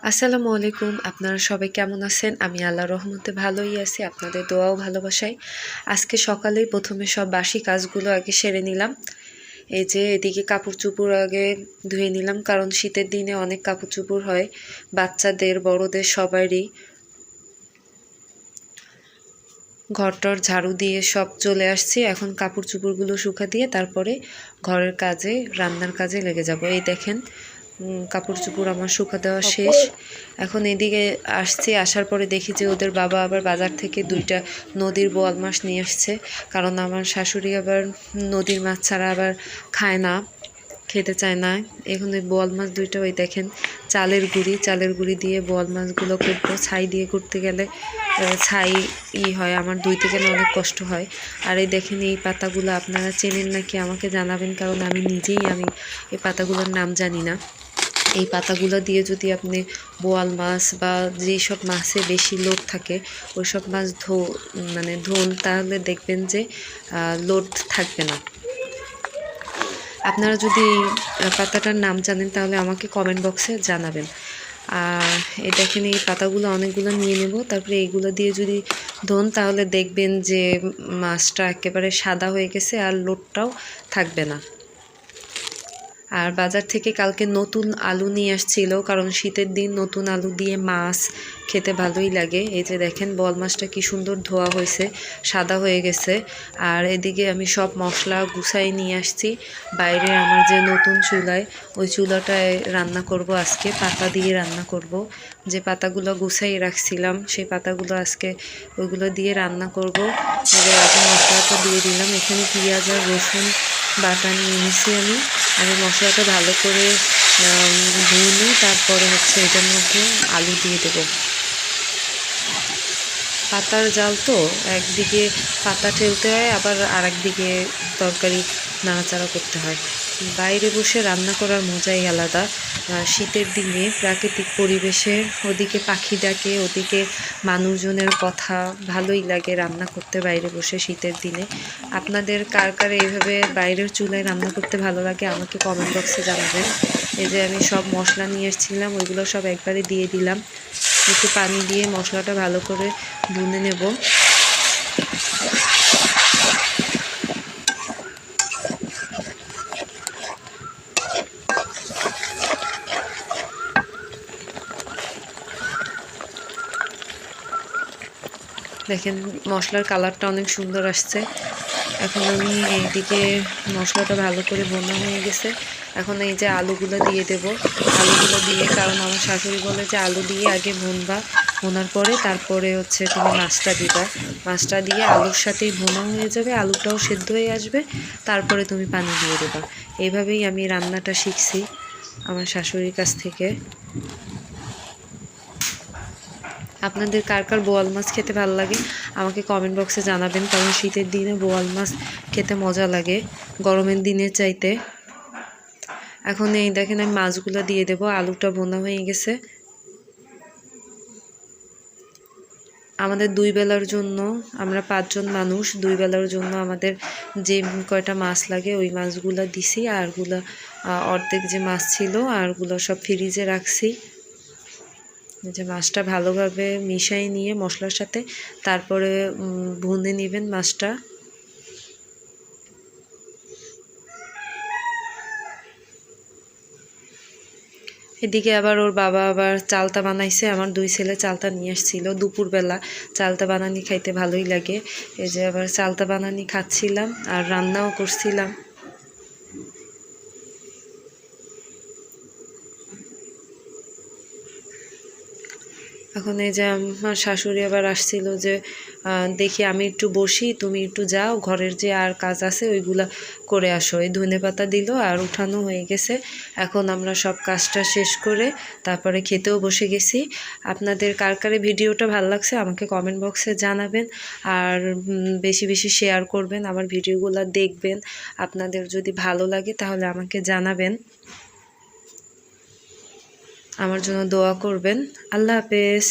আসসালামু আলাইকুম। আপনারা সবাই কেমন আছেন? আমি আল্লাহর রহমতে ভালোই আছি। আপনাদের দোয়া ও ভালোবাসায়। আজকে সকালেই প্রথমে সব বাসি কাজগুলো আগে সেরে নিলাম। এই যে এদিকে কাপড়-চোপড় আগে ধুয়ে নিলাম, কারণ শীতের দিনে অনেক কাপড়-চোপড় হয়, বাচ্চাদের, বড়দের সবারই। ঘর-টর ঝাড়ু দিয়ে সব চলে আসছি। এখন কাপড়-চোপড়গুলো শুকা দিয়ে তারপরে ঘরের কাজে, রান্নার কাজে লেগে যাব। এই দেখেন কাপড়-চোপড় আমার শুকা দেওয়া শেষ। এখন এদিকে আসছি, আসার পরে দেখি যে ওদের বাবা আবার বাজার থেকে 2টা নদীর বোয়াল মাছ নিয়ে আসছে। কারণ আমার শাশুড়ি আবার নদীর মাছ ছাড়া আবার খায় না, খেতে চায় না। এখন ওই বোয়াল মাছ 2টা, ওই দেখেন চালের গুঁড়ি দিয়ে বোয়াল মাছগুলো করবো। ছাই দিয়ে করতে গেলে ছাই হয়, আমার ধুইতে গেলে অনেক কষ্ট হয়। আর এই দেখেন এই পাতাগুলো আপনারা চেনেন নাকি আমাকে জানাবেন, কারণ আমি এই পাতাগুলোর নাম জানি না। এই পাতাগুলো দিয়ে যদি আপনি বোয়াল মাছ বা যেসব মাছে বেশি লোড থাকে ওই সব মাছ ধোন, তাহলে দেখবেন যে লোড থাকবে না। আপনারা যদি পাতাটার নাম জানেন তাহলে আমাকে কমেন্ট বক্সে জানাবেন। আর এই দেখেন এই পাতাগুলো অনেকগুলো নিয়ে নেব, তারপরে এইগুলো দিয়ে যদি ধোন তাহলে দেখবেন যে মাছটা একেবারে সাদা হয়ে গেছে আর লোডটাও থাকবে না। আর বাজার থেকে কালকে নতুন আলু নিয়ে আসছিল, কারণ শীতের দিন নতুন আলু দিয়ে মাছ খেতে ভালোই লাগে। এই যে দেখেন বোয়াল মাছটা কি সুন্দর ধোয়া হয়েছে, সাদা হয়ে গেছে। আর এদিকে আমি সব মশলা গুছাই নিয়ে আসছি বাইরে, আমার যে নতুন চুলায়, ওই চুলাটায় রান্না করব আজকে, পাতা দিয়ে রান্না করব। যে পাতাগুলো গুছাই রাখছিলাম সেই পাতাগুলো আজকে ওইগুলো দিয়ে রান্না করব। এবার আগে মশলাটা দিয়ে দিলাম। এখানে পেঁয়াজ আর রসুন বাটা নিয়ে নিয়েছি আমি মশলাটা ভালো করে ভুনে তারপরে এটার মধ্যে আলু দিয়ে দেবো। পাতার জাল তো, একদিকে পাতা ঠেলতে হয়, আবার আরেকদিকে তরকারি নাড়াচাড়া করতে হয়। বাইরে বসে রান্না করার মজাই আলাদা। শীতের দিনে প্রাকৃতিক পরিবেশে, ওদিকে পাখি ডাকে, ওদিকে মানুষজনের কথা, ভালোই লাগে রান্না করতে বাইরে বসে শীতের দিনে। আপনাদের কার কার এইভাবে বাইরের চুলায় রান্না করতে ভালো লাগে আমাকে কমেন্ট বক্সে জানাবেন। এই যে আমি সব মশলা নিয়ে এসেছিলাম, ওইগুলো সব একবারে দিয়ে দিলাম। একটু পানি দিয়ে মশলাটা ভালো করে ভুনে নেব। দেখেন মশলার কালারটা অনেক সুন্দর আসছে। এখন আমি এইদিকে মশলাটা ভালো করে ভুনা হয়ে গেছে। এখন এই যে আলুগুলো দিয়ে দেব। আলুগুলো দিয়ে, কারণ আমার শাশুড়ি বলে যে আলু দিয়ে আগে ভুনবা, ভুনার পরে তারপরে তুমি মাছটা দিবা। মাছটা দিয়ে আলুর সাথেই ভুনা হয়ে যাবে, আলুটাও সেদ্ধ হয়ে আসবে, তারপরে তুমি পানি দিয়ে দেবা। এইভাবেই আমি রান্নাটা শিখছি আমার শাশুড়ির কাছ থেকে। আপনাদের কার কার বোয়াল মাছ খেতে ভালো লাগে আমাকে কমেন্ট বক্সে জানাবেন, কারণ শীতের দিনে বোয়াল মাছ খেতে মজা লাগে গরমের দিনের চাইতে। এখন এই দেখেন আমি মাছগুলো দিয়ে দেব। আলুটা বোনা হয়ে গেছে। আমাদের 2 বেলার জন্য, আমরা 5 জন মানুষ, 2 বেলার জন্য আমাদের যে কয়টা মাছ লাগে ওই মাছগুলো দিছি, আরগুলো অর্ধেক যে মাছ ছিল আরগুলো সব ফ্রিজে রাখছি। যে মাছটা ভালোভাবে মিশিয়ে নিয়ে মশলার সাথে তারপরে ভুনে নেবেন মাছটা। এদিকে আবার ওর বাবা আবার চালতা বানাইছে। আমার 2 ছেলে চালতা নিয়ে আসছিল দুপুরবেলা। চালতা বানানি খাইতে ভালোই লাগে। এই যে আবার চালতা বানানি খাচ্ছিলাম আর রান্নাও করছিলাম। এখন এই যে আমার শাশুড়ি আবার আসছিল যে দেখি আমি একটু বসি, তুমি একটু যাও, ঘরের যে আর কাজ আছে ওইগুলা করে আসো। এই ধনেপাতা দিল আর উঠানো হয়ে গেছে। এখন আমরা সব কাজটা শেষ করে তারপরে খেতেও বসে গেছি। আপনাদের কার কারে ভিডিওটা ভালো লাগছে আমাকে কমেন্ট বক্সে জানাবেন, আর বেশি বেশি শেয়ার করবেন, আমার ভিডিওগুলো দেখবেন। আপনাদের যদি ভালো লাগে তাহলে আমাকে জানাবেন, আমার জন্য দোয়া করবেন। আল্লাহ হাফেজ।